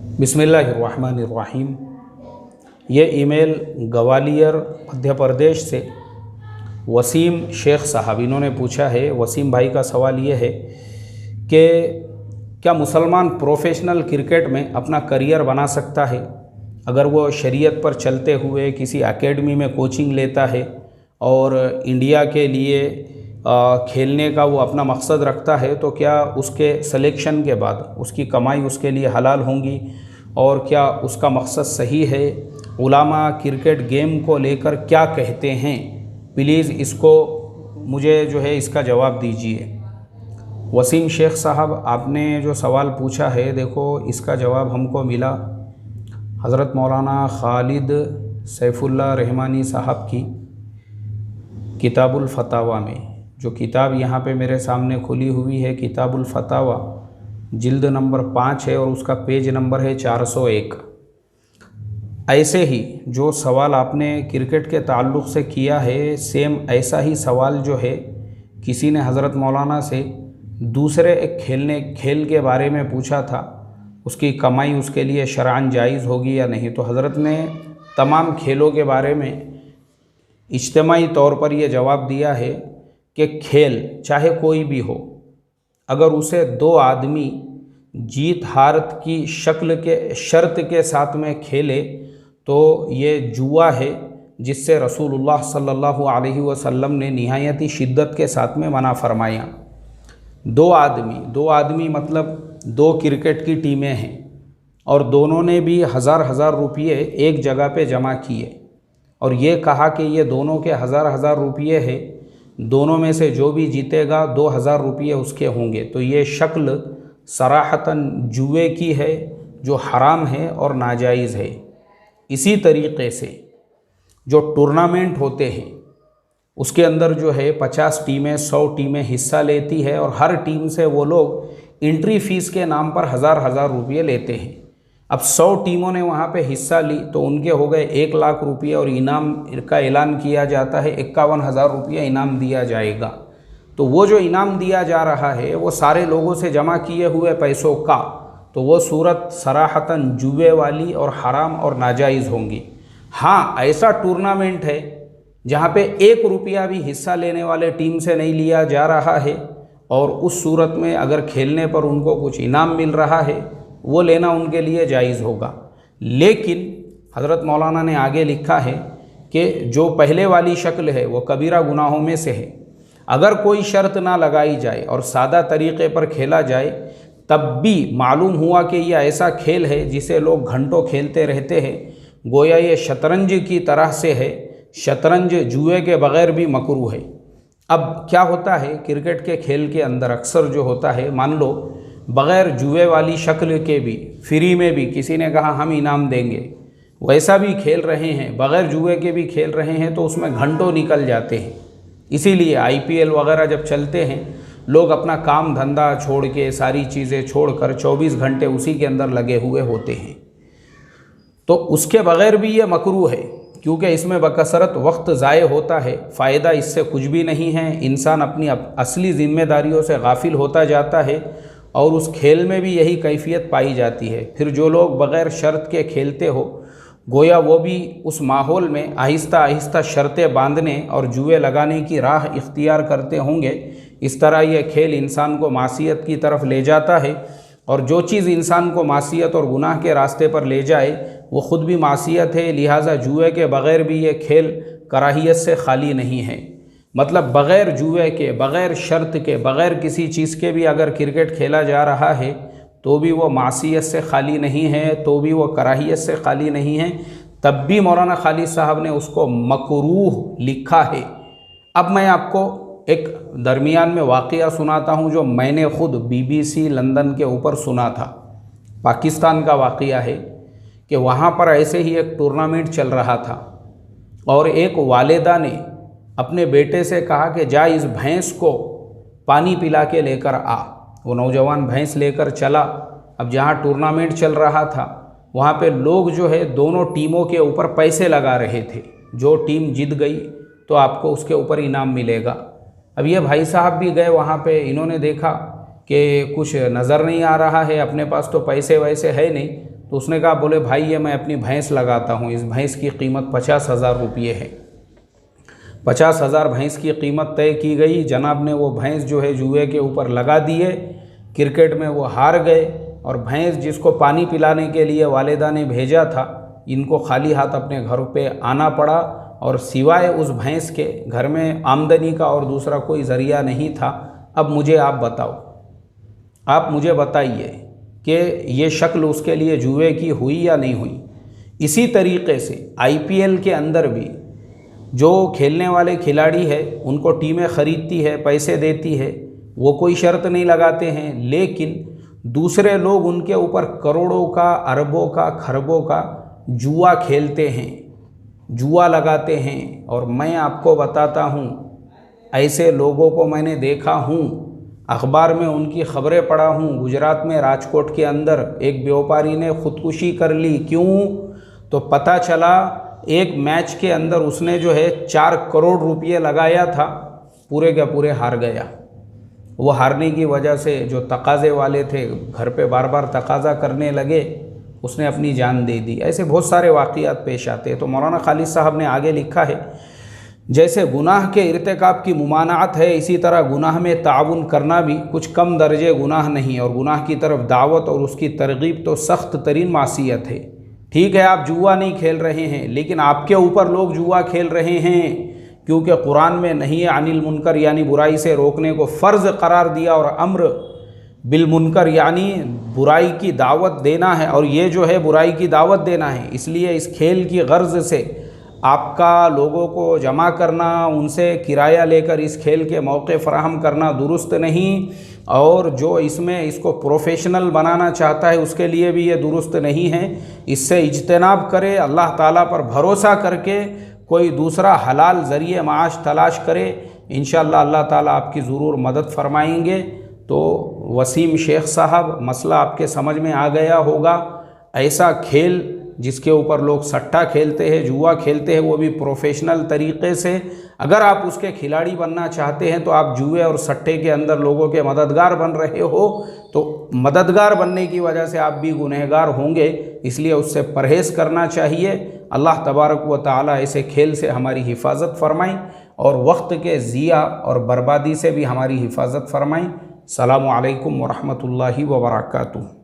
बिस्मिल्लाहिर्रहमानिर्रहीम। ये ईमेल ग्वालियर मध्य प्रदेश से वसीम शेख साहब इन्होंने पूछा है। वसीम भाई का सवाल ये है कि क्या मुसलमान प्रोफेशनल क्रिकेट में अपना करियर बना सकता है अगर वो शरीयत पर चलते हुए किसी एकेडमी में कोचिंग लेता है और इंडिया के लिए खेलने का वो अपना मकसद रखता है, तो क्या उसके सिलेक्शन के बाद उसकी कमाई उसके लिए हलाल होंगी और क्या उसका मकसद सही है? उलामा क्रिकेट गेम को लेकर क्या कहते हैं? प्लीज़ इसको मुझे जो है इसका जवाब दीजिए। वसीम शेख साहब, आपने जो सवाल पूछा है, देखो इसका जवाब हमको मिला हज़रत मौलाना खालिद सैफुल्लाह रहमानी साहब की किताबुल फतावा में। जो किताब यहाँ पे मेरे सामने खुली हुई है, किताबुल फतावा, जिल्द नंबर 5 है और उसका पेज नंबर है 401। ऐसे ही जो सवाल आपने क्रिकेट के ताल्लुक़ से किया है, सेम ऐसा ही सवाल जो है किसी ने हज़रत मौलाना से दूसरे एक खेल के बारे में पूछा था, उसकी कमाई उसके लिए शरअन जायज़ होगी या नहीं। तो हज़रत ने तमाम खेलों के बारे में इज्तिमाई तौर पर यह जवाब दिया है कि खेल चाहे कोई भी हो, अगर उसे दो आदमी जीत हार की शक्ल के शर्त के साथ में खेले तो ये जुआ है, जिससे रसूलुल्लाह सल्लल्लाहु अलैहि वसल्लम ने निहायती शिद्दत के साथ में मना फरमाया। दो आदमी मतलब दो क्रिकेट की टीमें हैं और दोनों ने भी हज़ार रुपये एक जगह पे जमा किए और ये कहा कि ये दोनों के हज़ार रुपये है, दोनों में से जो भी जीतेगा 2000 रुपये उसके होंगे। तो ये शक्ल सराहतन जुए की है, जो हराम है और नाजायज़ है। इसी तरीक़े से जो टूर्नामेंट होते हैं उसके अंदर जो है 50 टीमें 100 टीमें हिस्सा लेती है और हर टीम से वो लोग एंट्री फ़ीस के नाम पर हज़ार रुपये लेते हैं। अब 100 टीमों ने वहाँ पे हिस्सा ली तो उनके हो गए 1 लाख रुपये और इनाम का ऐलान किया जाता है 51,000 रुपये इनाम दिया जाएगा। तो वो जो इनाम दिया जा रहा है वो सारे लोगों से जमा किए हुए पैसों का, तो वो सूरत सराहतन जुए वाली और हराम और नाजायज़ होंगी। हाँ, ऐसा टूर्नामेंट है जहाँ पे 1 रुपया भी हिस्सा लेने वाले टीम से नहीं लिया जा रहा है और उस सूरत में अगर खेलने पर उनको कुछ इनाम मिल रहा है, वो लेना उनके लिए जायज़ होगा। लेकिन हज़रत मौलाना ने आगे लिखा है कि जो पहले वाली शक्ल है वो कबीरा गुनाहों में से है। अगर कोई शर्त ना लगाई जाए और सादा तरीक़े पर खेला जाए, तब भी मालूम हुआ कि यह ऐसा खेल है जिसे लोग घंटों खेलते रहते हैं, गोया ये शतरंज की तरह से है। शतरंज जुए के बग़ैर भी मकरूह है। अब क्या होता है क्रिकेट के खेल के अंदर अक्सर जो होता है, मान लो बग़ैर जुए वाली शक्ल के भी फ्री में भी किसी ने कहा हम इनाम देंगे, वैसा भी खेल रहे हैं, बग़ैर जुए के भी खेल रहे हैं, तो उसमें घंटों निकल जाते हैं। इसीलिए IPL वगैरह जब चलते हैं, लोग अपना काम धंधा छोड़ के, सारी चीज़ें छोड़कर 24 घंटे उसी के अंदर लगे हुए होते हैं। तो उसके बग़ैर भी ये मकरूह है, क्योंकि इसमें बकसरत वक्त ज़ाय होता है, फ़ायदा इससे कुछ भी नहीं है। इंसान अपनी असली ज़िम्मेदारियों से गाफिल होता जाता है और उस खेल में भी यही कैफियत पाई जाती है। फिर जो लोग बग़ैर शर्त के खेलते हो, गोया वो भी उस माहौल में आहिस्ता आहिस्ता शर्तें बांधने और जुए लगाने की राह इख्तियार करते होंगे। इस तरह ये खेल इंसान को मासियत की तरफ ले जाता है और जो चीज़ इंसान को मासियत और गुनाह के रास्ते पर ले जाए वो ख़ुद भी मासियत है। लिहाजा जुए के बग़ैर भी ये खेल कराहियत से खाली नहीं है। मतलब बग़ैर जुए के, बग़ैर शर्त के, बग़ैर किसी चीज़ के भी अगर क्रिकेट खेला जा रहा है तो भी वो मासियत से खाली नहीं है, तो भी वो कराहियत से खाली नहीं है। तब भी मौलाना खालिद साहब ने उसको मकरूह लिखा है। अब मैं आपको एक दरमियान में वाक़या सुनाता हूँ जो मैंने ख़ुद BBC लंदन के ऊपर सुना था। पाकिस्तान का वाक़या है कि वहाँ पर ऐसे ही एक टूर्नामेंट चल रहा था और एक वालिदा ने अपने बेटे से कहा कि जा इस भैंस को पानी पिला के लेकर आ। वो नौजवान भैंस लेकर चला। अब जहाँ टूर्नामेंट चल रहा था वहाँ पे लोग जो है दोनों टीमों के ऊपर पैसे लगा रहे थे। जो टीम जीत गई तो आपको उसके ऊपर इनाम मिलेगा। अब ये भाई साहब भी गए वहाँ पे, इन्होंने देखा कि कुछ नज़र नहीं आ रहा है, अपने पास तो पैसे वैसे है नहीं, तो उसने कहा, बोले भाई ये मैं अपनी भैंस लगाता हूँ, इस भैंस की कीमत 50,000 रुपये है। 50,000 भैंस की कीमत तय की गई। जनाब ने वो भैंस जो है जुए के ऊपर लगा दिए, क्रिकेट में वो हार गए और भैंस जिसको पानी पिलाने के लिए वालिदा ने भेजा था, इनको खाली हाथ अपने घर पे आना पड़ा और सिवाय उस भैंस के घर में आमदनी का और दूसरा कोई ज़रिया नहीं था। अब मुझे आप बताओ, आप मुझे बताइए कि ये शक्ल उसके लिए जुए की हुई या नहीं हुई। इसी तरीके से IPL के अंदर भी जो खेलने वाले खिलाड़ी है उनको टीमें ख़रीदती है, पैसे देती है, वो कोई शर्त नहीं लगाते हैं, लेकिन दूसरे लोग उनके ऊपर करोड़ों का, अरबों का, खरबों का जुआ खेलते हैं, जुआ लगाते हैं। और मैं आपको बताता हूँ, ऐसे लोगों को मैंने देखा हूँ, अखबार में उनकी खबरें पढ़ा हूँ। गुजरात में राजकोट के अंदर एक व्यापारी ने ख़ुदकुशी कर ली। क्यों? तो पता चला एक मैच के अंदर उसने जो है 4 करोड़ रुपये लगाया था, पूरे के पूरे हार गया। वो हारने की वजह से जो तकाज़े वाले थे घर पे बार बार तकाज़ा करने लगे, उसने अपनी जान दे दी। ऐसे बहुत सारे वाक़ियात पेश आते हैं। तो मौलाना खालिद साहब ने आगे लिखा है, जैसे गुनाह के इर्तिकाब की मुमानात है, इसी तरह गुनाह में ताउन करना भी कुछ कम दर्जे गुनाह नहीं, और गुनाह की तरफ दावत और उसकी तरगीब तो सख्त तरीन मासियत है। ठीक है, आप जुआ नहीं खेल रहे हैं, लेकिन आपके ऊपर लोग जुआ खेल रहे हैं, क्योंकि कुरान में नहीं अनिल मुनकर यानी बुराई से रोकने को फ़र्ज़ करार दिया और अम्र बिल मुनकर यानी बुराई की दावत देना है, और ये जो है बुराई की दावत देना है। इसलिए इस खेल की गर्ज से आपका लोगों को जमा करना, उनसे किराया लेकर इस खेल के मौके फ़राहम करना दुरुस्त नहीं, और जो इसमें इसको प्रोफेशनल बनाना चाहता है उसके लिए भी ये दुरुस्त नहीं है। इससे इज्तनाब करे, अल्लाह ताला पर भरोसा करके कोई दूसरा हलाल ज़रिए माश तलाश करे। इंशाअल्लाह अल्लाह ताला आपकी ज़रूर मदद फरमाएंगे। तो वसीम शेख साहब, मसला आपके समझ में आ गया होगा। ऐसा खेल जिसके ऊपर लोग सट्टा खेलते हैं, जुआ खेलते हैं, वो भी प्रोफेशनल तरीक़े से, अगर आप उसके खिलाड़ी बनना चाहते हैं तो आप जुए और सट्टे के अंदर लोगों के मददगार बन रहे हो, तो मददगार बनने की वजह से आप भी गुनहगार होंगे। इसलिए उससे परहेज़ करना चाहिए। अल्लाह तबारक व तआला ऐसे खेल से हमारी हिफाजत फरमाएँ और वक्त के ज़िया और बर्बादी से भी हमारी हिफाजत फरमाएँ। अस्सलामु अलैकुम व रहमतुल्लाहि व बरकातुहू।